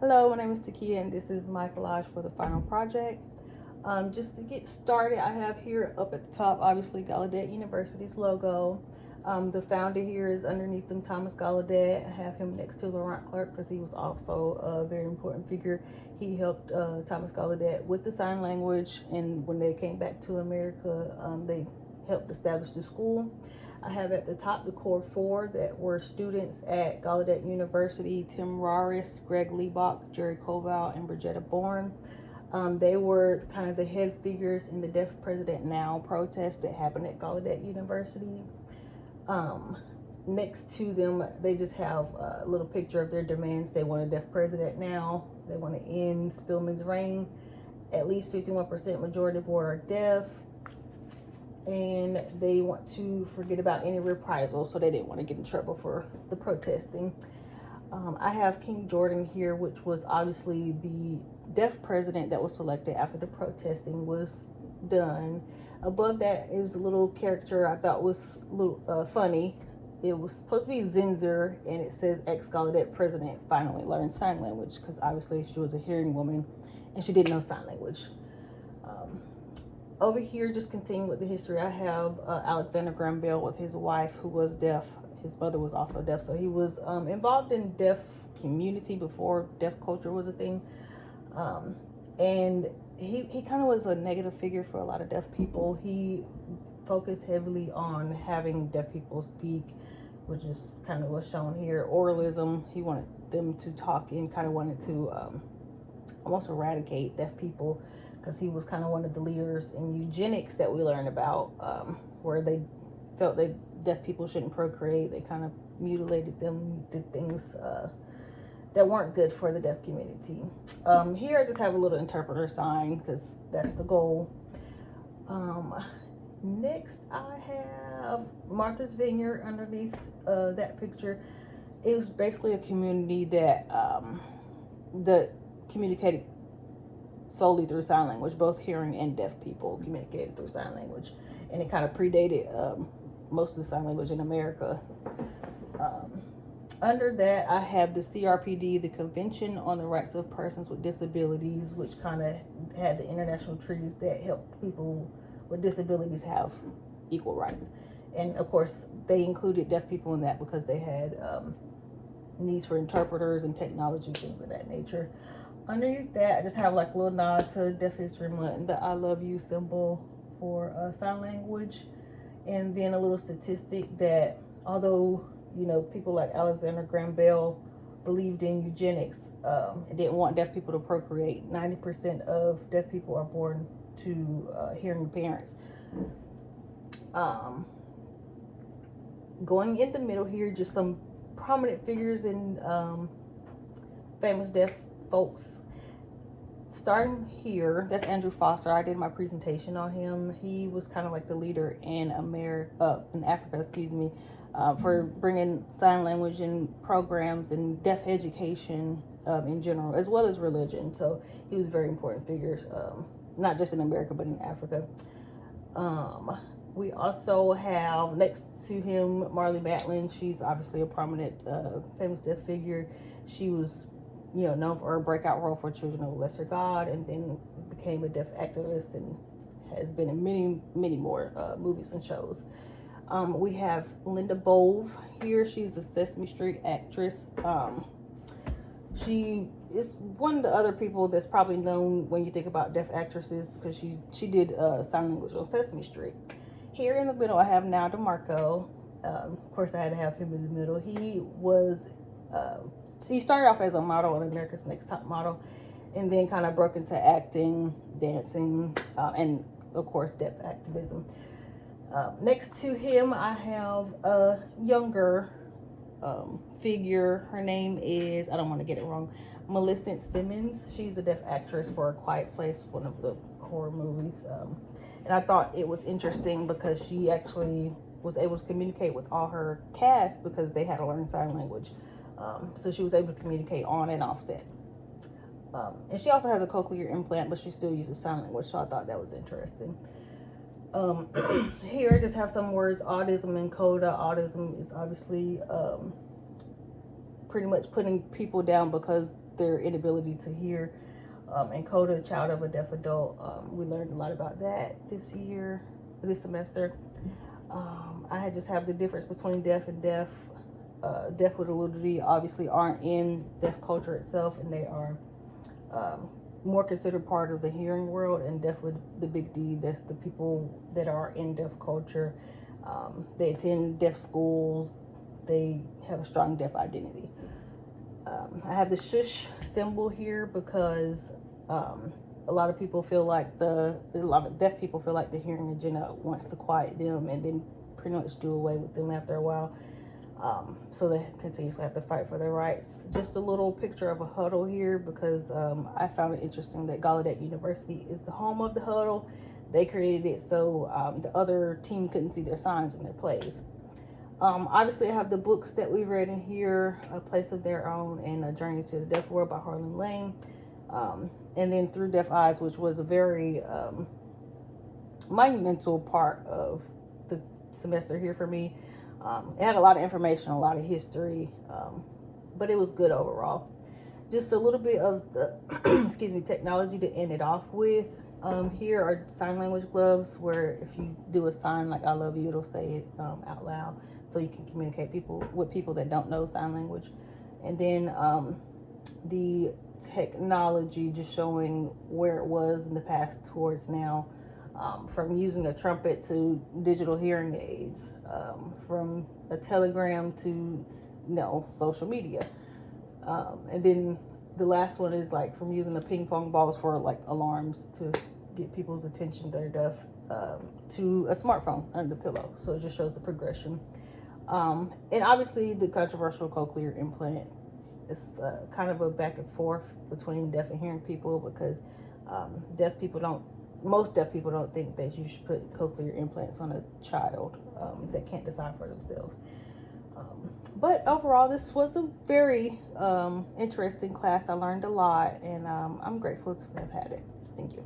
Hello, my name is Takia and this is my collage for the final project. Just to get started, I have here up at the top, obviously, Gallaudet University's logo. The founder here is underneath them, Thomas Gallaudet. I have him next to Laurent Clerc because he was also a very important figure. He helped Thomas Gallaudet with the sign language, and when they came back to America, they helped establish the school. I have at the top the core four that were students at Gallaudet University: Tim Raris, Greg Liebach, Jerry Koval, and Bridgetta Bourne. They were kind of the head figures in the Deaf President Now protest that happened at Gallaudet University. Next to them, they just have a little picture of their demands. They want a deaf president now. They want to end Spillman's reign. At least 51% majority board are deaf. And they want to forget about any reprisal, so they didn't want to get in trouble for the protesting. I have King Jordan here, which was obviously the deaf president that was selected after the protesting was done. Above that is a little character I thought was a little funny. It was supposed to be Zinzer, and it says ex-Gallaudet president finally learned sign language, because obviously she was a hearing woman and she didn't know sign language. Over here, just continuing with the history, I have Alexander Graham Bell with his wife, who was deaf. His mother was also deaf, so he was involved in deaf community before deaf culture was a thing. And he kind of was a negative figure for a lot of deaf people. He focused heavily on having deaf people speak, which is kind of what's shown here. Oralism, he wanted them to talk and kind of wanted to almost eradicate deaf people, because he was kind of one of the leaders in eugenics that we learned about, where they felt that deaf people shouldn't procreate. They kind of mutilated them, did things that weren't good for the deaf community. Here I just have a little interpreter sign because that's the goal. Next I have Martha's Vineyard underneath that picture. It was basically a community that communicated solely through sign language. Both hearing and deaf people communicated through sign language, and it kind of predated most of the sign language in America. Under that, I have the CRPD, the Convention on the Rights of Persons with Disabilities, which kind of had the international treaties that help people with disabilities have equal rights. And of course, they included deaf people in that because they had needs for interpreters and technology, things of that nature. Underneath that, I just have like a little nod to Deaf History Month and the I love you symbol for sign language. And then a little statistic that although, you know, people like Alexander Graham Bell believed in eugenics and didn't want deaf people to procreate, 90% of deaf people are born to hearing parents. Going in the middle here, just some prominent figures and famous deaf folks. Starting here, that's Andrew Foster. I did my presentation on him. He was kind of like the leader in Africa, for bringing sign language and programs and deaf education in general, as well as religion. So he was a very important figure, not just in America, but in Africa. We also have next to him Marlee Matlin. She's obviously a prominent, famous deaf figure. She was, you know, known for her breakout role for Children of a Lesser God, and then became a deaf activist and has been in many more movies and shows. We have Linda Bove here. She's a Sesame Street actress. She is one of the other people that's probably known when you think about deaf actresses, because she did sign language on Sesame Street. Here in the middle, I have Now DeMarco. Of course, I had to have him in the middle. He started off as a model on America's Next Top Model, and then kind of broke into acting, dancing, and of course deaf activism. Next to him, I have a younger figure. Her name is, I don't want to get it wrong, Millicent Simmons. She's a deaf actress for A Quiet Place, one of the horror movies. And I thought it was interesting because she actually was able to communicate with all her cast because they had to learn sign language. So she was able to communicate on and off set. And she also has a cochlear implant, but she still uses sign language, so I thought that was interesting. Here I just have some words: autism and coda. Autism is obviously pretty much putting people down because their inability to hear. And Coda, child of a deaf adult, we learned a lot about that this semester. I just have the difference between deaf and deaf. Deaf with a little D obviously aren't in deaf culture itself, and they are more considered part of the hearing world, and deaf with the big D, that's the people that are in deaf culture. They attend deaf schools. They have a strong deaf identity. I have the shush symbol here because a lot of people feel like a lot of deaf people feel like the hearing agenda wants to quiet them and then pretty much do away with them after a while. So they continuously have to fight for their rights. Just a little picture of a huddle here because I found it interesting that Gallaudet University is the home of the huddle. They created it so the other team couldn't see their signs in their plays. Obviously, I have the books that we read in here, A Place of Their Own and A Journey to the Deaf World by Harlan Lane. And then Through Deaf Eyes, which was a very monumental part of the semester here for me. It had a lot of information, a lot of history, but it was good overall. Just a little bit of the technology to end it off with. Here are sign language gloves where if you do a sign like I love you, it'll say it out loud so you can communicate with people that don't know sign language. And then the technology just showing where it was in the past towards now, from using a trumpet to digital hearing aids, from a telegram to social media, and then the last one is like from using the ping pong balls for like alarms to get people's attention that are deaf, to a smartphone under the pillow. So it just shows the progression. And obviously the controversial cochlear implant is kind of a back and forth between deaf and hearing people because most deaf people don't think that you should put cochlear implants on a child that can't decide for themselves. But overall, this was a very interesting class. I learned a lot, and I'm grateful to have had it. Thank you.